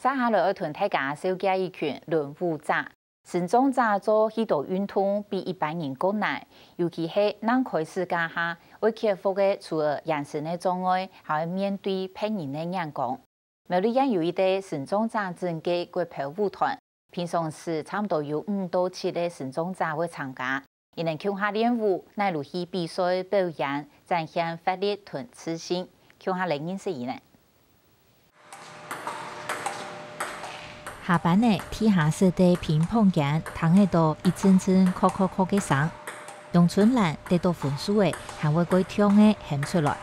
接下来要同大家小解一群轮舞者。神宗者做许多运动比一般人更难，尤其是刚开始家下，要克服的除了眼神的障碍，还要面对别人的眼光。苗栗也有一队神宗者整个国票舞团，平常时差不多有5到7个神宗者会参加，也能强下练舞，乃如去比赛表演，展现发力同自信，强下来认识伊呢。下班呢，天下设的乒乓间，躺喺度一阵阵敲嘅声。杨春兰得到分数的，还会过跳的喊出来。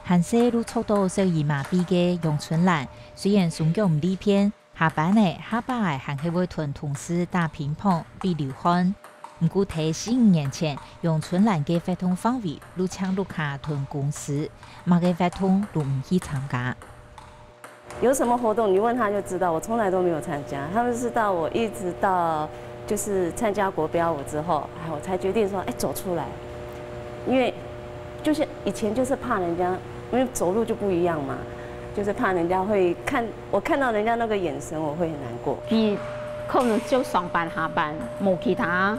行势路速度受伊麻痹嘅杨春兰，虽然双脚唔离偏，下班呢下班还係會同同事打乒乓比流汗。唔過睇4-5年前，楊春蘭嘅活動範圍愈搶愈下同公司，某個活動都唔去參加。有什麼活動，你問他就知道。我從來都沒有參加，他們是到我一直到就是參加國標舞之後，我才決定說，走出來。因為就是以前就是怕人家，因為走路就不一樣嘛，就是怕人家會看我看到人家那個眼神，我會很難過。可能就上班下班，冇其他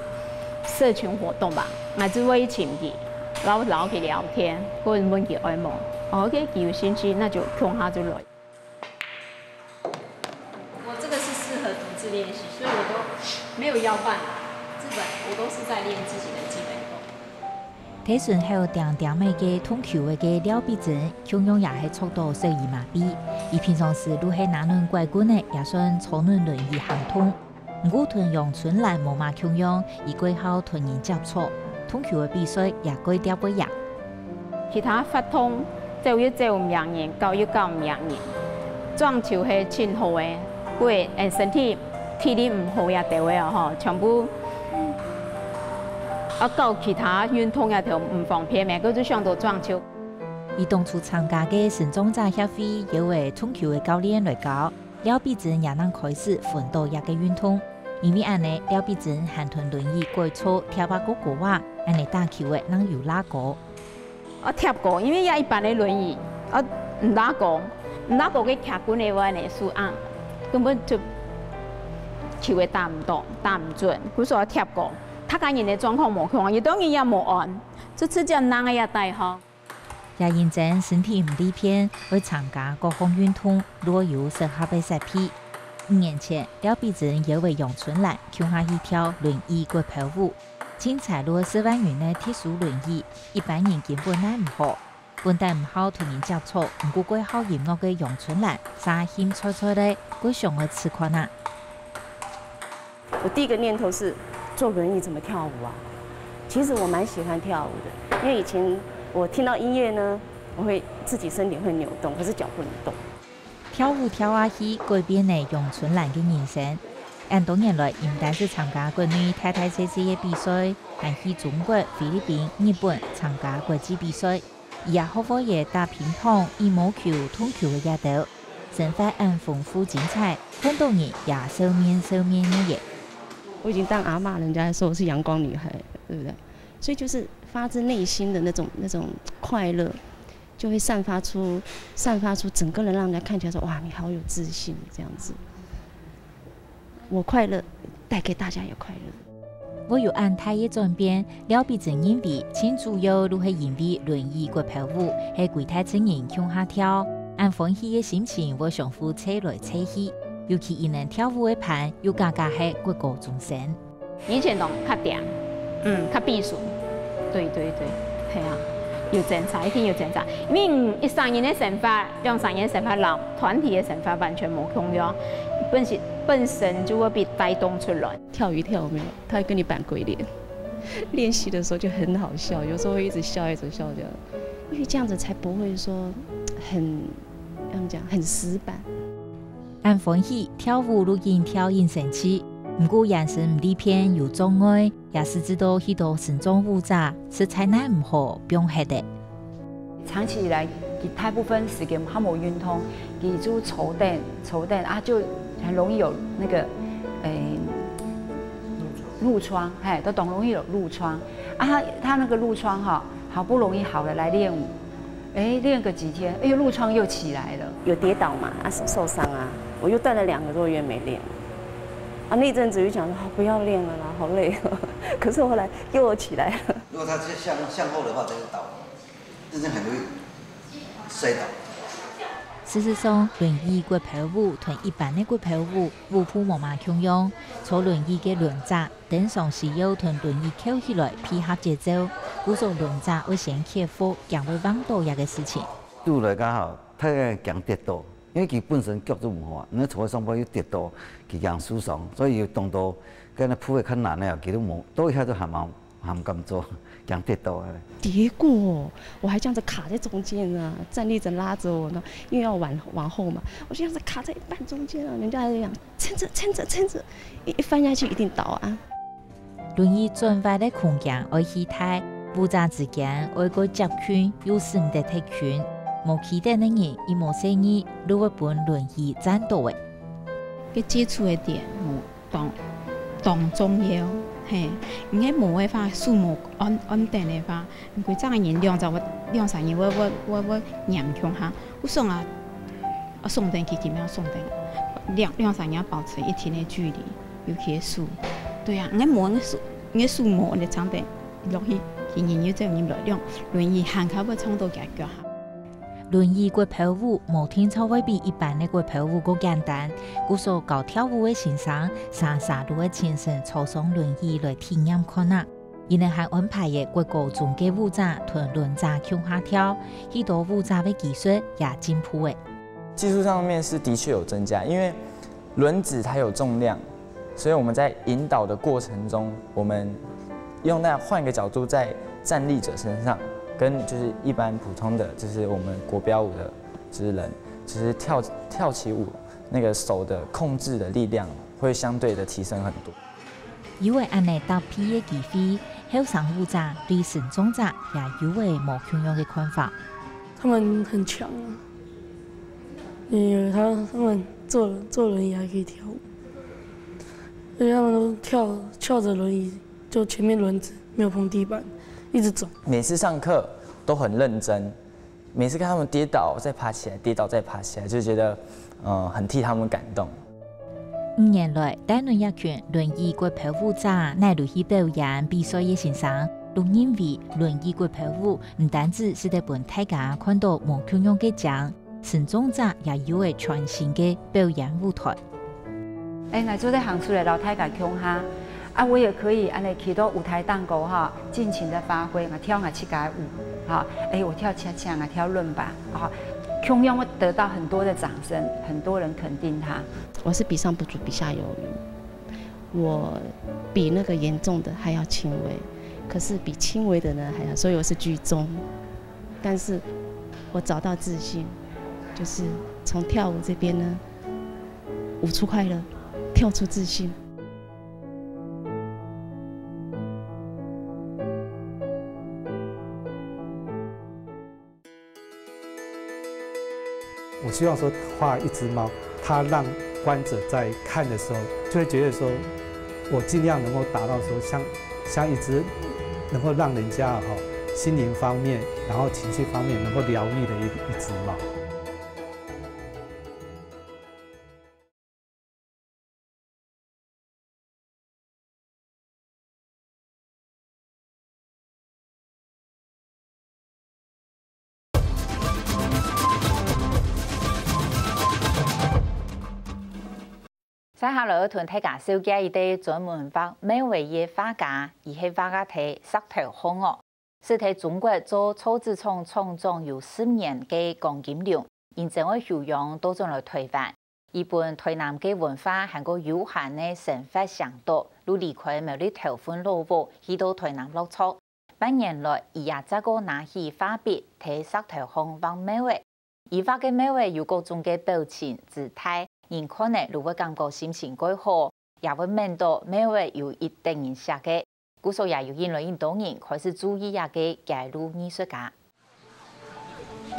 社群活動吧，我只會前啲，然後聊佢聊天，或者問佢愛慕，佢有興趣，那就衝下就來。我這個是適合獨自練習，所以我都沒有腰伴、基本我都是在練自己的基本功。睇順後定嘅嘅通橋嘅廖必真，強用也係速度受伊麻痹，而平常時都係哪輪怪官嘅，也算操輪輪椅行通。唔過同楊春蘭冇嘛強用，而過後同人接觸，通橋嘅比賽也改掉不一樣。其他發通走一走唔讓人，教一教唔讓人，撞球係真好嘅，不過身體體力唔好也對嘅啊，全部。搞其他運動也條唔方便咩，佢就上到撞球。而當初參加嘅神宗者協會有位通球嘅教練來教，廖必真也能開始奮鬥一個運動。因為安尼，廖必真還同輪椅改錯跳把個歌話，安尼打球嘅能有拉歌。我跳過，因為一般嘅輪椅，我唔打過，唔打過嘅腳管嘅話呢，輸硬，根本就球會打唔到，打唔準。佢說我跳過。他家人的狀況無強，亦當然也無按，就直接拿個也帶好。也認真身體唔離偏，會參加各項運動，若有適合嘅設備。5年前，廖必真有為楊春蘭強下去跳輪椅國票舞，精彩若4萬元嘅特殊輪椅，一般人根本難唔好，本但唔好同人接觸，唔過過好音樂嘅楊春蘭，沙興菜菜的過上嘅此款啊！我第一個念頭是。坐輪椅怎麼跳舞啊？其實我蠻喜歡跳舞的，因為以前我聽到音樂呢，我會自己身體會扭動，可是腳不能動。跳舞跳下去，改變咗楊春蘭嘅人生。按多年來，唔單是參加國內大大小小嘅比賽，還去中國、菲律賓、日本參加國際比賽，而也學會嘢打乒乓、羽毛球、通球嘅也都，生活很豐富精彩，很多人也收面嘅嘢。我已經當阿嬷，人家還說我是陽光女孩，對不對？所以就是發自內心的那種快樂，就會散發出整個人，讓人家看起來說哇，你好有自信，這樣子。我快樂，帶給大家也快樂。我有按太嘅轉變，廖必真因為前主要都係因為輪椅國票舞，係櫃台青人向下跳，按歡喜嘅心情，我相互扯來扯去。尤其伊能跳舞嘅伴，又加係國歌終身。以前同較定，較避暑，對，係啊，要掙扎，一定要掙扎。因為一3年嘅成法，兩3年成法老團體嘅成法完全冇共用，本身就會被帶動出來。跳一跳沒有，他會跟你扮鬼臉。練習的時候就很好笑，有時候會一直笑這樣，因為這樣子才不會說很死板。按歡喜跳舞錄音跳引神氣，唔過眼神唔離偏有障礙，也是知道許多神宗舞者是才能唔好變黑的。長期以來，佢大部分時間他冇運動，佢就抽燈啊，就很容易有那個褥瘡，都容易有褥瘡啊。他那個褥瘡哈，好不容易好了来练舞，哎，练个几天，哎，褥疮又起来了。有跌倒嘛，手受伤啊，我又断了2个多月没练。啊，那阵子就想说，不要练了啦，好累哦。可是后来又起来了。如果他向后的话，他就倒，真正很容易摔倒。事实上，轮椅骨盆舞同一般的骨盆舞舞谱无嘛共用，坐轮椅的轮扎顶上是要同轮椅扣起来配合节奏，故说轮扎会先克服行会弯倒一个事情。拄来刚好，太强跌倒，因为佢本身脚都唔好，你坐喺上坡要跌倒，佢强舒爽，所以动作跟那铺的较难的，佢都冇，都一下都还唔敢做，强跌倒啊。跌过，我还这样子卡在中间啊，站立着拉着我呢，因为要往后嘛，我就这样子卡在一半中间啊，人家还在讲撑着，一翻下去一定倒啊。轮椅转弯的空间爱起态，舞者之间爱个接拳，有时唔得踢拳，无起点的人伊无生意，如果本轮椅站到的。个接触的点当中央。嘿，因为无的话，树木安定的话，规早个人2三年，我念强哈，我送啊送电去几秒送电，2三年保持一定的距离，尤其是树，对啊，因为树木的长得落去，人要这样落轮椅行口要冲到脚哈。轮椅骨盆舞无天操会比一般的骨盆舞更简单，故说搞跳舞的先生，三路的先生坐上轮椅来体验看啊。因为还安排嘅国高中嘅舞者同轮者向下跳，许多舞者的技术也进步嘅。技术上面是的确有增加，因为轮子它有重量，所以我们在引导的过程中，我们用那换一个角度在站立者身上。跟就是一般普通的，就是我们国标舞的，就是人，其实跳起舞那个手的控制的力量会相对的提升很多。因为安尼搭配的机会，后生舞者对成长者也有为无同样的看法。他们很强啊，因为他们坐轮椅还可以跳舞，而且他们都翘着轮椅，就前面轮子没有碰地板。一直走，每次上课都很认真，每次看他们跌倒再爬起来，跌倒再爬起来，就觉得很替他们感动。5年来，台南一群轮椅骨盆舞者乃入去表演比赛的先生，都认为轮椅骨盆舞唔单止是得帮大家看到无同样嘅奖，成长者也有个全新嘅表演舞台。我做在行出来老太家强哈。啊，我也可以安尼去到舞台档口哈，尽情的发挥，跳7个舞，哈，我跳恰恰啊，跳伦巴，啊，同样会得到很多的掌声，很多人肯定他。我是比上不足，比下有余，我比那个严重的还要轻微，可是比轻微的呢还要，所以我是居中，但是我找到自信，就是从跳舞这边呢，舞出快乐，跳出自信。我希望说画一只猫，它让观者在看的时候，就会觉得说，我尽量能够达到说像一只能够让人家心灵方面，然后情绪方面能够疗愈的一只猫。接下来同大家介绍一位专门画美画的画家，伊是画家题石头红哦，是在中国做草纸厂创造有10年的黄金龙，因正会修养多种来推翻。伊本台南的文化还个有限的生活向导，如离开某啲头份落户，去到台南落草。半年来，伊也再个拿起画笔，替石头红画美画。伊画嘅美画有各种嘅表情、姿态。人看呢，如果感觉心情改好，也会闻到美画有一定影响嘅。故所也有引来很多人开始注意下嘅介入艺术家。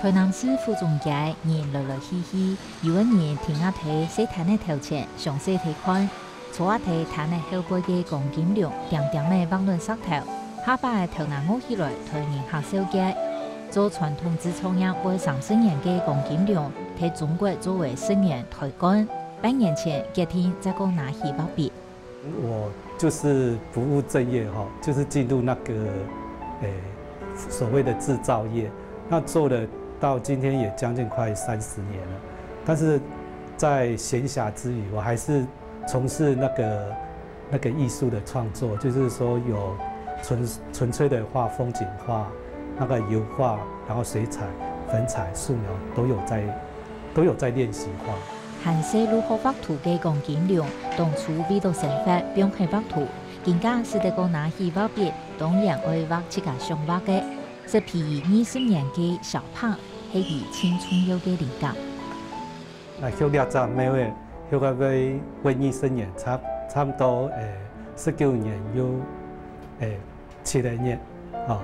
台南市府中街人来来去去，有个人停下睇西滩的头前，详细睇看，坐下睇滩的后背嘅黄金龙，点点的网轮石头，下巴的头拿摸起来，推人下手机。做传统制创业为30年的龚金良，替中国作为10年抬杆。半年前，隔天再讲拿希望币。我就是不务正业哈，就是进入那个所谓的制造业，那做了到今天也将近快30年了。但是在闲暇之余，我还是从事那个艺术的创作，就是说有纯粹的画风景画。那个油画，然后水彩、粉彩、素描都有在练习画。韩式如何画图嘅龚金良，当初为到生活并去画图，更加是得个拿起画笔，当然会画自家想画嘅。是譬如20年嘅小胖，係佢青春有嘅靈感。那學了早每位學個為文藝生年，差不多19年有7年啊。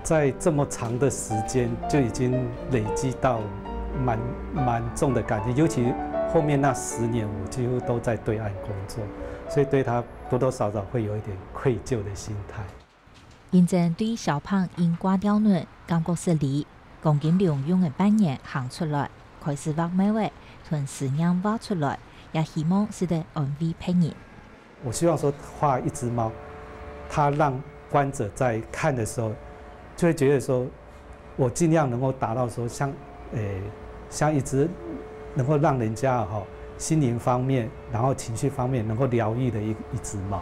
在这么长的时间，就已经累积到蛮重的感情，尤其后面那10年，我几乎都在对岸工作，所以对他多多少少会有一点愧疚的心态。现在对小胖因挂掉卵，感觉失利，龚金良用的半年行出来，开始画美画，从实验画出来，也希望是得安慰别人。我希望说画一只猫，它让观者在看的时候。就会觉得说，我尽量能够达到说像一只能够让人家心灵方面，然后情绪方面能够疗愈的一只猫。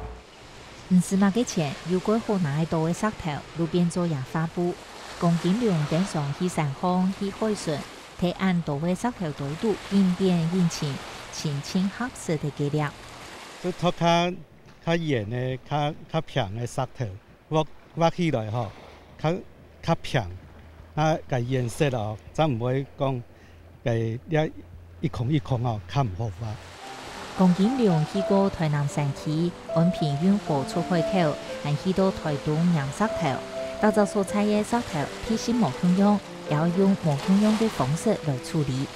唔是那个钱，如果河南多的石头，路边做也发布，龚金良登上去山峰去海巡，提案多的石头对赌，应变应情，轻轻合适的伎俩。就托较圆的、较平的石头，挖起来较平，个颜色咱唔会讲一孔一孔较唔好画。龚金良去过台南山区，安平运河出海口，还去到台东养石头，打造蔬菜的石头，提醒模样用，也要用模样的方式来处理。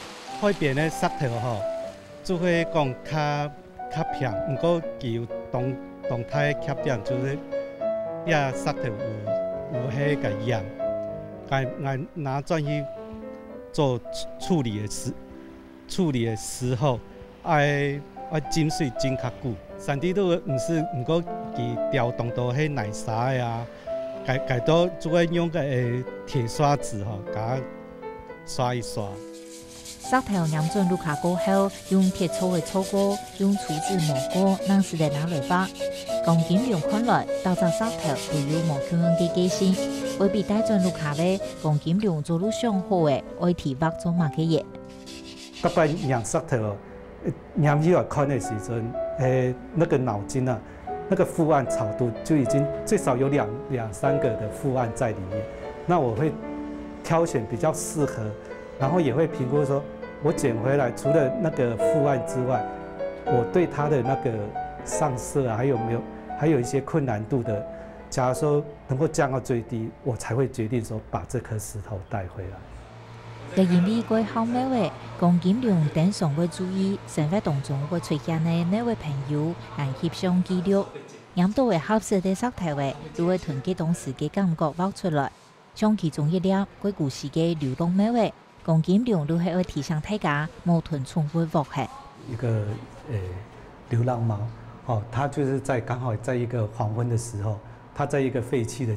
海边的石头就会讲较平，不过具有动态的缺点，就是石头有迄个样，拿转去做处理的时候，要浸水浸较久。山地都唔是，不过佮调动到迄奶沙呀，改到就会用个铁刷子甲刷一刷。石头染进路卡过后，用铁锹的锹锅，用厨子磨锅，让时的拿来画。龚金良看来，打造石头都有模样的个性。未必带进路卡的，龚金良做路上好的，爱提画做嘛嘅嘢。大概染石头，染起来看的时阵，那个脑筋啊，那个副案草图就已经最少有两三个的副案在里面。那我会挑选比较适合，然后也会评估说，我捡回来除了那个副案之外，我对它的那个上色啊，还有一些困难度的，假如说能够降到最低，我才会决定说把这颗石头带回来。在因为过好美画，龚金良等上会注意生活当中会出现的那位朋友，来翕相记录，让到会合适的石头画，就会团结当时嘅感觉画出来。像其中一粒鬼故事嘅流动美画，龚金良都係會提醒大家冇囤重複畫嘅。一個流浪貓，它就是剛好在一個黃昏的時候，它在一個廢棄的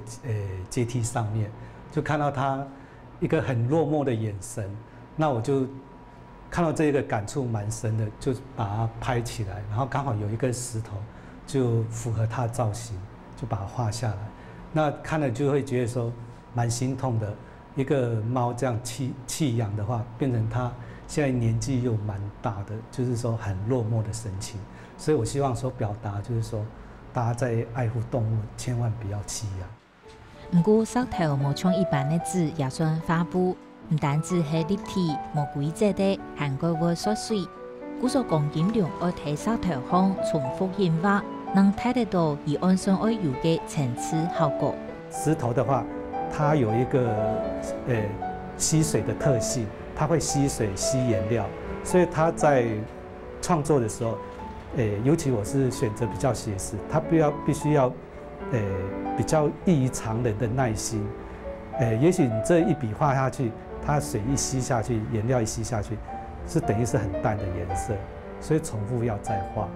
階梯上面，就看到它一個很落寞的眼神，那我就看到這個感觸蠻深的，就把它拍起來，然後剛好有一個石頭就符合它的造型，就把它畫下來。那看了就會覺得說蠻心痛的，一個貓這樣棄養的話，變成它現在年紀又蠻大的，就是說很落寞的神情。所以我希望說表達就是說，大家在愛護動物，千萬不要棄養。不過石頭無像一般的紙也算發布，唔單止係立體、無規則的，還會會縮水。故所龚金良愛睇石頭方重複演化，能睇得到以按上愛有嘅層次效果。石頭的話，它有一個吸水的特性，它會吸水、吸顏料，所以它在創作的時候，尤其我是選擇比較寫實，它必須要比较异于常人的耐心。也许你这一笔画下去，它水一吸下去，颜料一吸下去，是等于是很淡的颜色，所以重复要再画。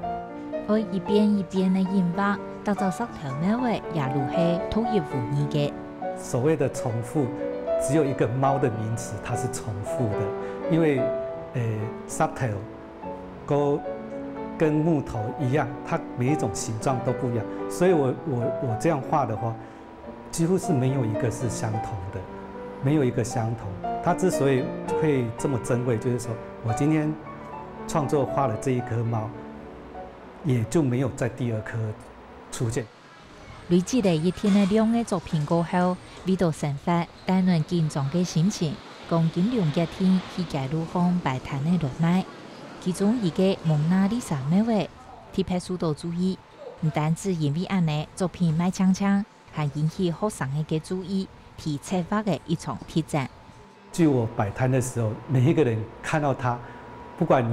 我一遍一遍的印画，到到石头尾尾也如是投入无疑嘅。所谓的重复，只有一个猫的名词，它是重复的，因为石头跟木头一样，它每一种形状都不一样，所以我这样画的话，几乎是没有一个是相同的，没有一个相同。它之所以会这么珍贵，就是说我今天创作画了这一颗猫，也就没有在第二颗出现。累积了一天的两个作品过后，味道生发，带人紧张的心情，讲今两日天去街路上摆摊的人脉。其中一个蒙娜丽莎美画，特别受到注意，唔单止因为安尼作品卖抢抢，还引起学生的注意，提策划的一场挑战。据我摆摊的时候，每一个人看到它，不管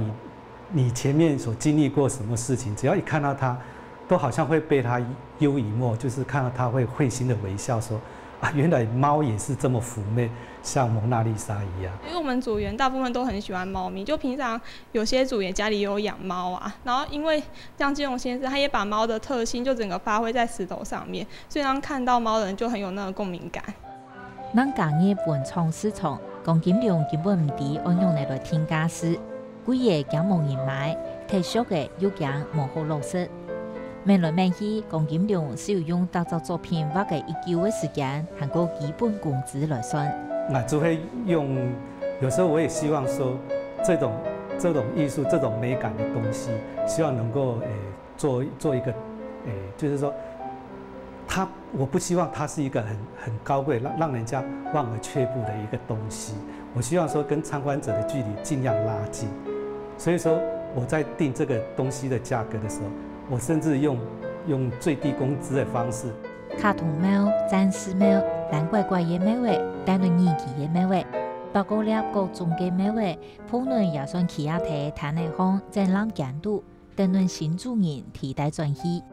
你前面所经历过什么事情，只要一看到它，都好像会被它幽以默，就是看到它会会心的微笑，说啊，原来猫也是这么妩媚，像蒙娜丽莎一样。因为我们组员大部分都很喜欢猫咪，就平常有些组员家里有养猫啊，然后因为像金融先生，他也把猫的特性就整个发挥在石头上面，所以当看到猫的人就很有那个共鸣感。咱家业文创市场，讲金量根本唔知按用来添加时，几个惊无人买，特殊的又惊无好落实。问来问去，讲金量是要用打造作品花嘅1久的时间，和个基本工资来算。那就会用，有时候我也希望说，这种艺术、这种美感的东西，希望能够做一个就是说，我不希望它是一个很高贵、让人家望而却步的一个东西。我希望说跟参观者的距离尽量拉近。所以说我在定这个东西的价格的时候，我甚至用最低工资的方式。卡通猫、战士猫、蓝怪怪的猫画，带来年纪的猫画，包括了各种的猫画，普人也算起亚体摊内行展览监督，等人新主人替代转移。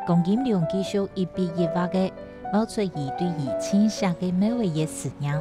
龚金良继续一笔一画的，冒出伊对于清晰的猫画的思念。